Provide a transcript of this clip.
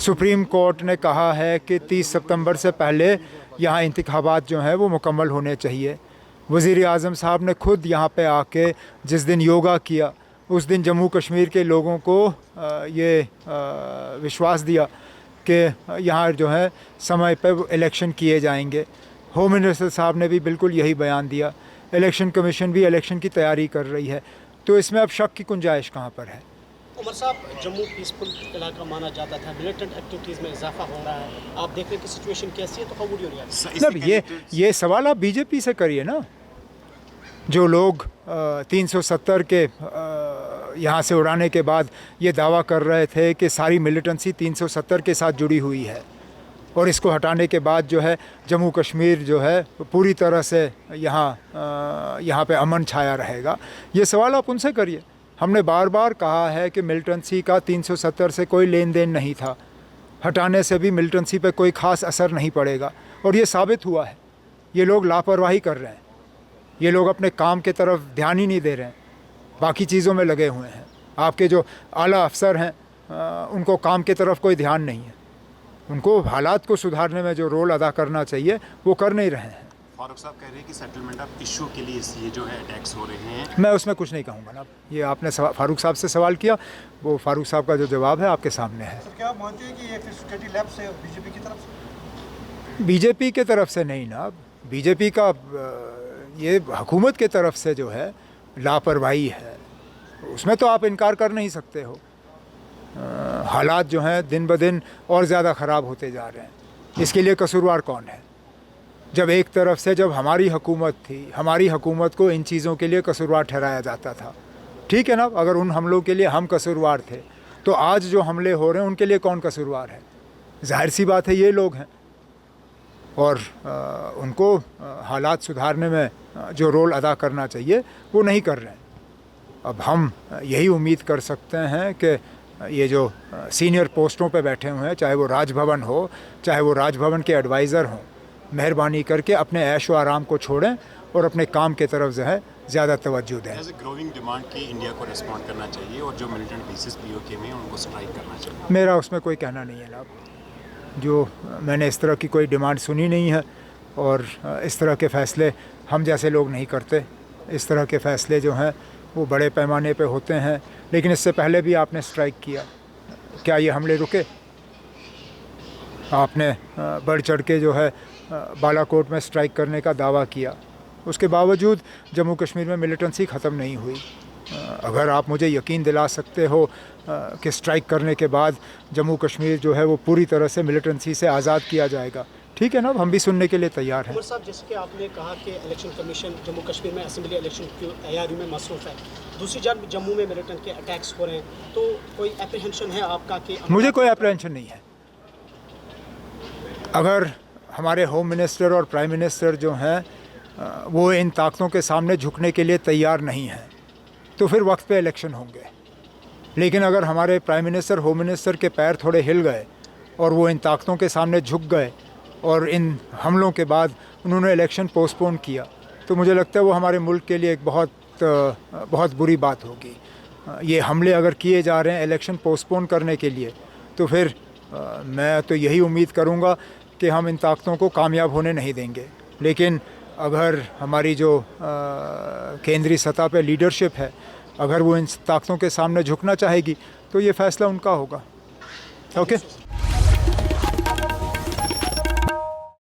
Supreme court ने कहा है कि 30 सितंबर से पहले यहाँ इंतखाबात जो हैं वो मुकम्मल होने चाहिए। वज़ीर आज़म साहब ने खुद यहाँ पे आके जिस दिन योगा किया उस दिन जम्मू कश्मीर के लोगों को ये विश्वास दिया कि यहाँ जो है समय पे इलेक्शन किए जाएंगे। होम मिनिस्टर साहब ने भी बिल्कुल यही बयान दिया। इलेक्शन कमीशन भी इलेक्शन की तैयारी कर रही है, तो इसमें अब शक की गुंजाइश कहाँ पर है। उमर साहब, जम्मू पीसफुल इलाका माना जाता था, मिलिटेंट एक्टिविटीज़ में इज़ाफा हो रहा है, आप देख रहे हैं कि सिचुएशन कैसी है, तो हाउ वुड यू रिएक्ट? नहीं, ये सवाल आप बीजेपी से करिए ना। जो लोग 370 के यहाँ से उड़ाने के बाद ये दावा कर रहे थे कि सारी मिलिटेंसी 370 के साथ जुड़ी हुई है और इसको हटाने के बाद जो है जम्मू कश्मीर जो है पूरी तरह से यहाँ पे अमन छाया रहेगा, ये सवाल आप उनसे करिए। हमने बार बार कहा है कि मिलिटेंसी का 370 से कोई लेन देन नहीं था, हटाने से भी मिलिटेंसी पे कोई ख़ास असर नहीं पड़ेगा और ये साबित हुआ है। ये लोग लापरवाही कर रहे हैं, ये लोग अपने काम के तरफ ध्यान ही नहीं दे रहे हैं, बाकी चीज़ों में लगे हुए हैं। आपके जो आला अफसर हैं उनको काम के तरफ कोई ध्यान नहीं है, उनको हालात को सुधारने में जो रोल अदा करना चाहिए वो कर नहीं रहे हैं। फारूक साहब कह रहे हैं कि सेटलमेंट ऑफ इशू के लिए ये जो है अटैक्स हो रहे हैं। मैं उसमें कुछ नहीं कहूँगा ना, ये आपने फारूक साहब से सवाल किया, वो फारूक साहब का जो जवाब है आपके सामने है। सर, क्या आप मानते हैं कि ये फिर सिक्योरिटी लैप्स है बीजेपी की तरफ से? बीजेपी के तरफ से नहीं ना, बीजेपी का ये हुकूमत के तरफ से जो है लापरवाही है, उसमें तो आप इनकार कर नहीं सकते हो। हालात जो हैं दिन ब दिन और ज़्यादा ख़राब होते जा रहे हैं। इसके लिए कसूरवार कौन है? जब एक तरफ से जब हमारी हुकूमत थी, हमारी हुकूमत को इन चीज़ों के लिए कसूरवार ठहराया जाता था, ठीक है ना। अगर उन हमलों के लिए हम कसूरवार थे तो आज जो हमले हो रहे हैं उनके लिए कौन कसूरवार है? जाहिर सी बात है ये लोग हैं और उनको हालात सुधारने में जो रोल अदा करना चाहिए वो नहीं कर रहे हैं। अब हम यही उम्मीद कर सकते हैं कि ये जो सीनियर पोस्टों पे बैठे हुए हैं, चाहे वो राजभवन हो चाहे वो राजभवन के एडवाइज़र हों, मेहरबानी करके अपने ऐश व आराम को छोड़ें और अपने काम के तरफ जो है ज़्यादा तवज्जो दें। एज ए ग्रोइंग डिमांड की इंडिया को रिस्पॉन्ड करना चाहिए और जो मिलिटेंट बेसिस पीओके में उनको स्ट्राइक करना चाहिए। मेरा उसमें कोई कहना नहीं है ना, जो मैंने इस तरह की कोई डिमांड सुनी नहीं है और इस तरह के फ़ैसले हम जैसे लोग नहीं करते। इस तरह के फ़ैसले जो हैं वो बड़े पैमाने पे होते हैं, लेकिन इससे पहले भी आपने स्ट्राइक किया, क्या ये हमले रुके? आपने बढ़ चढ़ के जो है बालाकोट में स्ट्राइक करने का दावा किया, उसके बावजूद जम्मू कश्मीर में मिलिटेंसी ख़त्म नहीं हुई। अगर आप मुझे यकीन दिला सकते हो कि स्ट्राइक करने के बाद जम्मू कश्मीर जो है वो पूरी तरह से मिलिटेंसी से आज़ाद किया जाएगा, ठीक है ना, हम भी सुनने के लिए तैयार हैं। उमर साहब, जैसे कि आपने कहा कि इलेक्शन कमीशन जम्मू कश्मीर में असेंबली इलेक्शन की तैयारी में मसरूफ़ है, दूसरी जानब जम्मू में मिलिटेंट के अटैक्स हो रहे हैं, तो कोई एप्रीहेंशन है आपका कि? मुझे कोई एप्रीहेंशन नहीं है। अगर हमारे होम मिनिस्टर और प्राइम मिनिस्टर जो हैं वो इन ताकतों के सामने झुकने के लिए तैयार नहीं हैं तो फिर वक्त पे इलेक्शन होंगे। लेकिन अगर हमारे प्राइम मिनिस्टर होम मिनिस्टर के पैर थोड़े हिल गए और वो इन ताकतों के सामने झुक गए और इन हमलों के बाद उन्होंने इलेक्शन पोस्टपोन किया, तो मुझे लगता है वो हमारे मुल्क के लिए एक बहुत बुरी बात होगी। ये हमले अगर किए जा रहे हैं इलेक्शन पोस्टपोन करने के लिए, तो फिर मैं तो यही उम्मीद करूँगा कि हम इन ताकतों को कामयाब होने नहीं देंगे। लेकिन अगर हमारी जो केंद्रीय सतह पे लीडरशिप है, अगर वो इन ताकतों के सामने झुकना चाहेगी तो ये फ़ैसला उनका होगा। ओके।